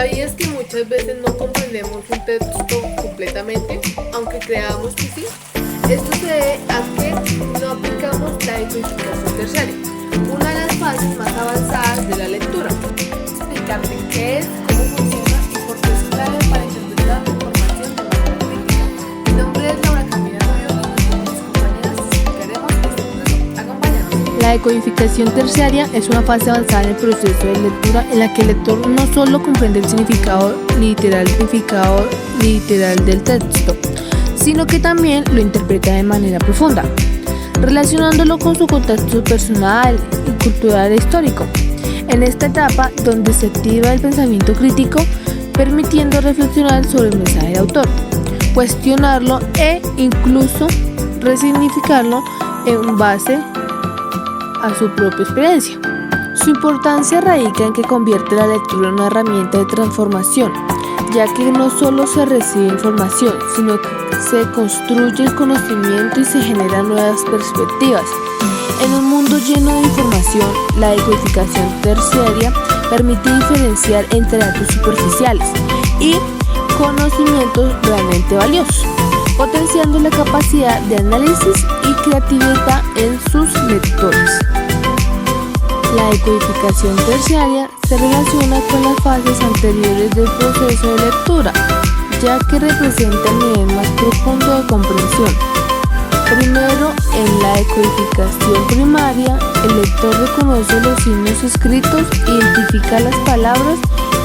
¿Sabías que muchas veces no comprendemos un texto completamente, aunque creamos que sí? Esto se debe a que no aplicamos la decodificación terciaria, una de las fases más avanzadas de la lectura. Explicarte qué es, cómo funciona y por qué es clave para interpretar la información de manera crítica. Mi nombre es Laura Camila Rubio y con mis compañeras te explicaremos este proceso. Acompáñanos. La decodificación terciaria es una fase avanzada en el proceso de lectura en la que el lector no solo comprende el significado literal del texto, sino que también lo interpreta de manera profunda, relacionándolo con su contexto personal, cultural e histórico. En esta etapa, donde se activa el pensamiento crítico, permitiendo reflexionar sobre el mensaje del autor, cuestionarlo e incluso resignificarlo en base a su propia experiencia. Su importancia radica en que convierte la lectura en una herramienta de transformación, ya que no solo se recibe información, sino que se construye el conocimiento y se generan nuevas perspectivas. En un mundo lleno de información, la decodificación terciaria permite diferenciar entre datos superficiales y conocimientos realmente valiosos, potenciando la capacidad de análisis y creatividad en sus lectores. La decodificación terciaria se relaciona con las fases anteriores del proceso de lectura, ya que representa el nivel más profundo de comprensión. Primero, en la decodificación primaria, el lector reconoce los signos escritos, identifica las palabras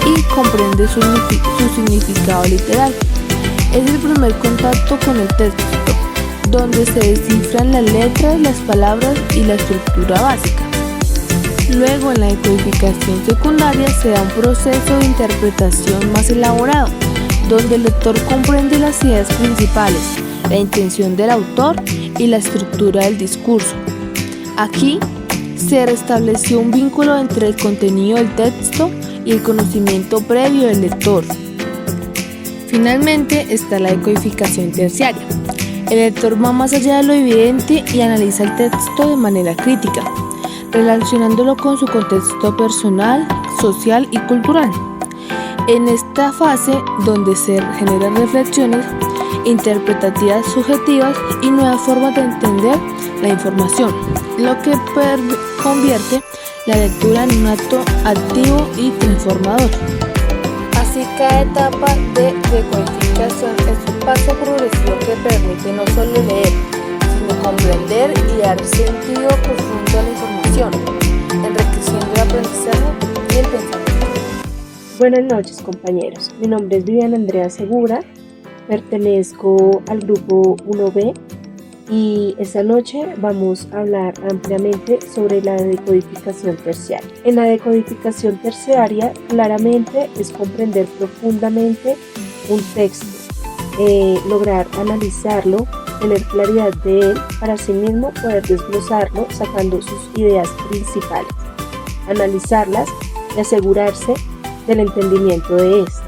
y comprende su significado literal. Es el primer contacto con el texto, donde se descifran las letras, las palabras y la estructura básica. Luego, en la decodificación secundaria se da un proceso de interpretación más elaborado, donde el lector comprende las ideas principales, la intención del autor y la estructura del discurso. Aquí se restableció un vínculo entre el contenido del texto y el conocimiento previo del lector. Finalmente está la decodificación terciaria. El lector va más allá de lo evidente y analiza el texto de manera crítica, relacionándolo con su contexto personal, social y cultural. En esta fase, donde se generan reflexiones interpretativas subjetivas y nuevas formas de entender la información, lo que convierte la lectura en un acto activo y transformador. Así, cada etapa de decodificación es un paso progresivo que permite no solo leer, sino comprender y dar sentido profundo a la información, enriqueciendo el aprendizaje y el pensamiento. Buenas noches, compañeros. Mi nombre es Viviana Andrea Segura, pertenezco al grupo 1B y esta noche vamos a hablar ampliamente sobre la decodificación terciaria. En la decodificación terciaria, claramente es comprender profundamente un texto, lograr analizarlo, tener claridad de él para asimismo poder desglosarlo sacando sus ideas principales, analizarlas y asegurarse del entendimiento de estas.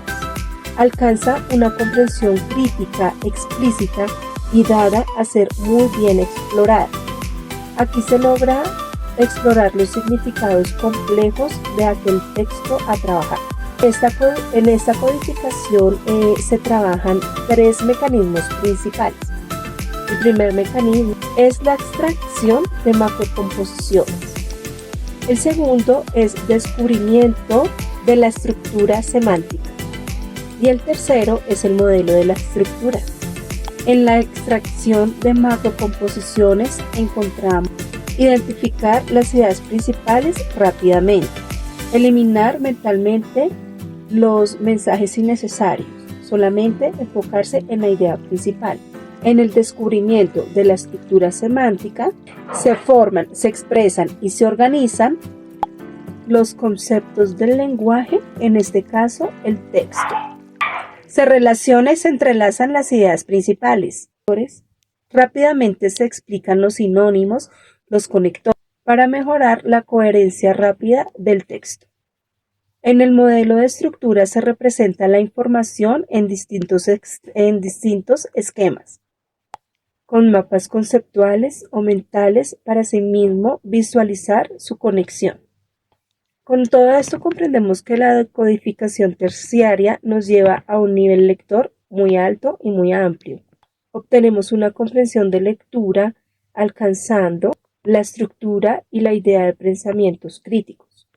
Alcanza una comprensión crítica, explícita y dada a ser muy bien explorada. Aquí se logra explorar los significados complejos de aquel texto a trabajar. En esta codificación se trabajan tres mecanismos principales. El primer mecanismo es la extracción de macrocomposiciones. El segundo es descubrimiento de la estructura semántica. Y el tercero es el modelo de la estructura. En la extracción de macrocomposiciones encontramos identificar las ideas principales rápidamente, eliminar mentalmente los mensajes innecesarios, solamente enfocarse en la idea principal. En el descubrimiento de la estructura semántica se forman, se expresan y se organizan los conceptos del lenguaje, en este caso el texto. Se relaciona y se entrelazan las ideas principales. Rápidamente se explican los sinónimos, los conectores, para mejorar la coherencia rápida del texto. En el modelo de estructura se representa la información en distintos esquemas, con mapas conceptuales o mentales para asimismo visualizar su conexión. Con todo esto comprendemos que la decodificación terciaria nos lleva a un nivel lector muy alto y muy amplio. Obtenemos una comprensión de lectura alcanzando la estructura y la idea de pensamientos críticos.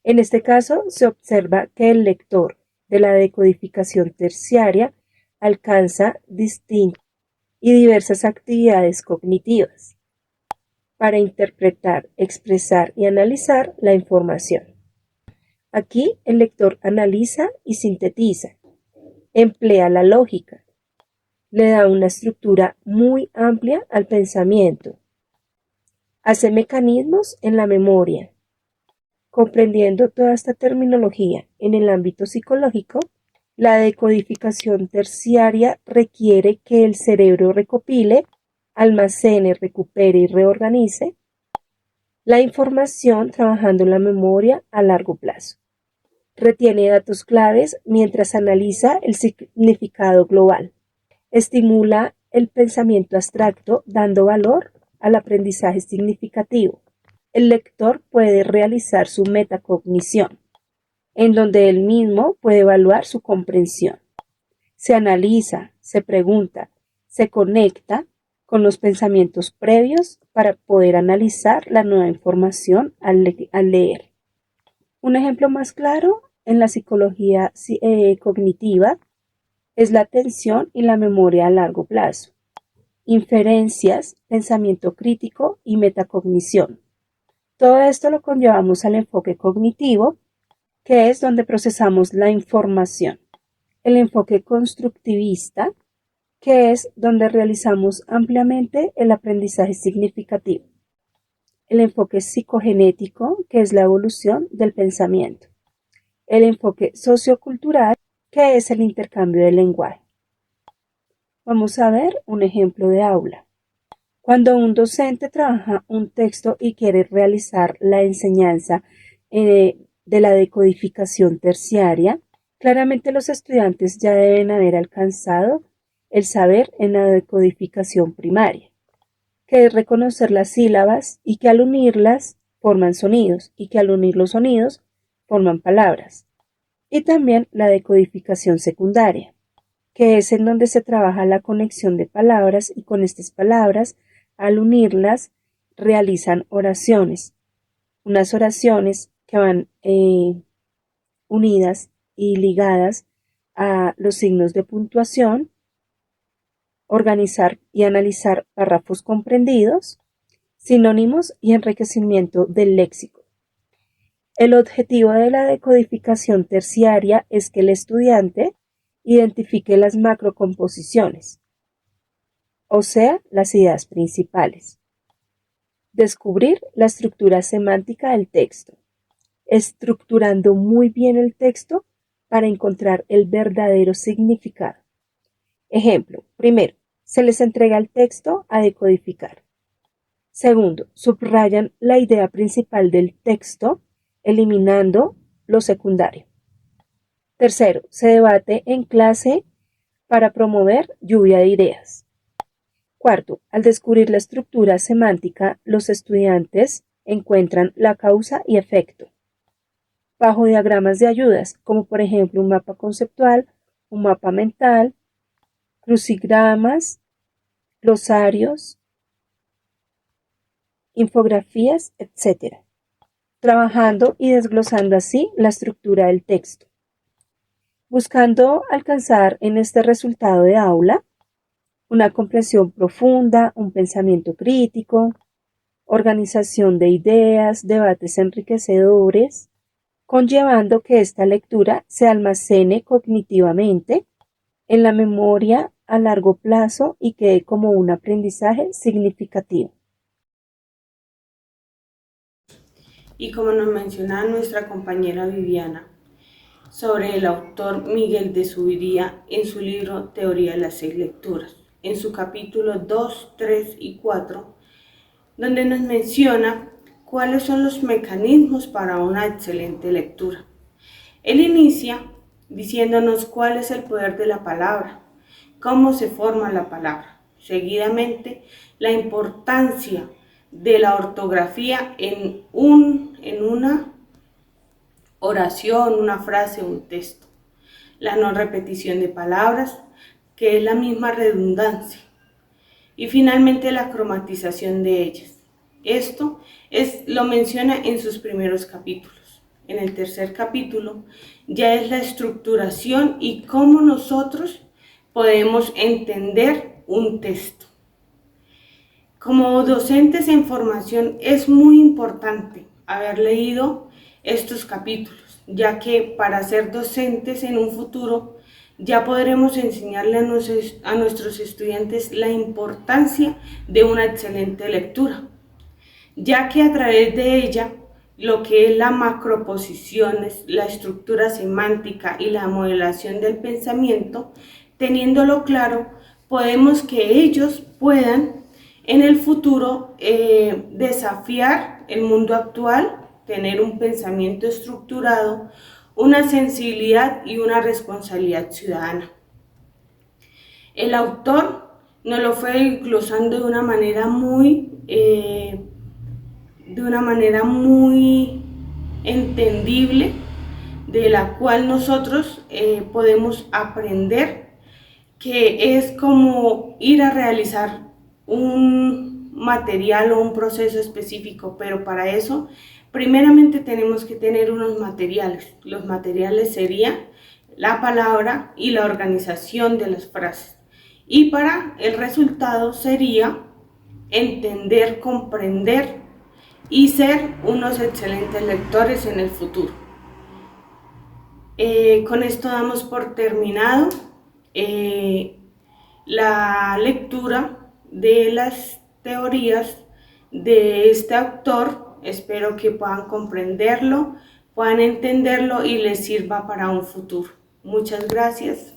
En este caso, se observa que el lector de la decodificación terciaria alcanza distintas y diversas actividades cognitivas para interpretar, expresar y analizar la información. Aquí el lector analiza y sintetiza, emplea la lógica, le da una estructura muy amplia al pensamiento, hace mecanismos en la memoria. Comprendiendo toda esta terminología en el ámbito psicológico, la decodificación terciaria requiere que el cerebro recopile, almacene, recupere y reorganice la información trabajando en la memoria a largo plazo. Retiene datos claves mientras analiza el significado global. Estimula el pensamiento abstracto dando valor al aprendizaje significativo. El lector puede realizar su metacognición, en donde él mismo puede evaluar su comprensión. Se analiza, se pregunta, se conecta con los pensamientos previos para poder analizar la nueva información al leer. Un ejemplo más claro en la psicología cognitiva es la atención y la memoria a largo plazo, inferencias, pensamiento crítico y metacognición. Todo esto lo conllevamos al enfoque cognitivo, que es donde procesamos la información. El enfoque constructivista, que es donde realizamos ampliamente el aprendizaje significativo. El enfoque psicogenético, que es la evolución del pensamiento. El enfoque sociocultural, que es el intercambio del lenguaje. Vamos a ver un ejemplo de aula. Cuando un docente trabaja un texto y quiere realizar la enseñanza de la decodificación terciaria, claramente los estudiantes ya deben haber alcanzado el saber en la decodificación primaria, que es reconocer las sílabas y que al unirlas forman sonidos y que al unir los sonidos forman palabras. Y también la decodificación secundaria, que es en donde se trabaja la conexión de palabras y con estas palabras, al unirlas, realizan oraciones. Unas oraciones que van unidas y ligadas a los signos de puntuación, organizar y analizar párrafos comprendidos, sinónimos y enriquecimiento del léxico. El objetivo de la decodificación terciaria es que el estudiante identifique las macrocomposiciones, o sea, las ideas principales. Descubrir la estructura semántica del texto, estructurando muy bien el texto para encontrar el verdadero significado. Ejemplo, primero, se les entrega el texto a decodificar. Segundo, subrayan la idea principal del texto, eliminando lo secundario. Tercero, se debate en clase para promover lluvia de ideas. Cuarto, al descubrir la estructura semántica, los estudiantes encuentran la causa y efecto bajo diagramas de ayudas, como por ejemplo un mapa conceptual, un mapa mental, crucigramas, glosarios, infografías, etc., trabajando y desglosando así la estructura del texto. Buscando alcanzar en este resultado de aula una comprensión profunda, un pensamiento crítico, organización de ideas, debates enriquecedores, conllevando que esta lectura se almacene cognitivamente en la memoria a largo plazo y quede como un aprendizaje significativo. Y como nos mencionaba nuestra compañera Viviana, sobre el autor Miguel de Zuviría en su libro Teoría de las 6 lecturas, en su capítulo 2, 3 y 4, donde nos menciona cuáles son los mecanismos para una excelente lectura. Él inicia diciéndonos cuál es el poder de la palabra, cómo se forma la palabra, seguidamente la importancia de la ortografía en una oración, una frase, un texto. La no repetición de palabras, que es la misma redundancia. Y finalmente la cromatización de ellas. Esto lo menciona en sus primeros capítulos. En el tercer capítulo ya es la estructuración y cómo nosotros podemos entender un texto. Como docentes en formación es muy importante haber leído estos capítulos, ya que para ser docentes en un futuro ya podremos enseñarle a nuestros estudiantes la importancia de una excelente lectura, ya que a través de ella lo que es la macroposiciones, la estructura semántica y la modelación del pensamiento, teniéndolo claro, podemos que ellos puedan en el futuro desafiar el mundo actual, tener un pensamiento estructurado, una sensibilidad y una responsabilidad ciudadana. El autor nos lo fue glosando de una manera muy entendible, de la cual nosotros podemos aprender, que es como ir a realizar un material o un proceso específico, pero para eso primeramente tenemos que tener unos materiales. Los materiales serían la palabra y la organización de las frases. Y para el resultado sería entender, comprender y ser unos excelentes lectores en el futuro. Con esto damos por terminado la lectura de las teorías de este autor. Espero que puedan comprenderlo, puedan entenderlo y les sirva para un futuro. Muchas gracias.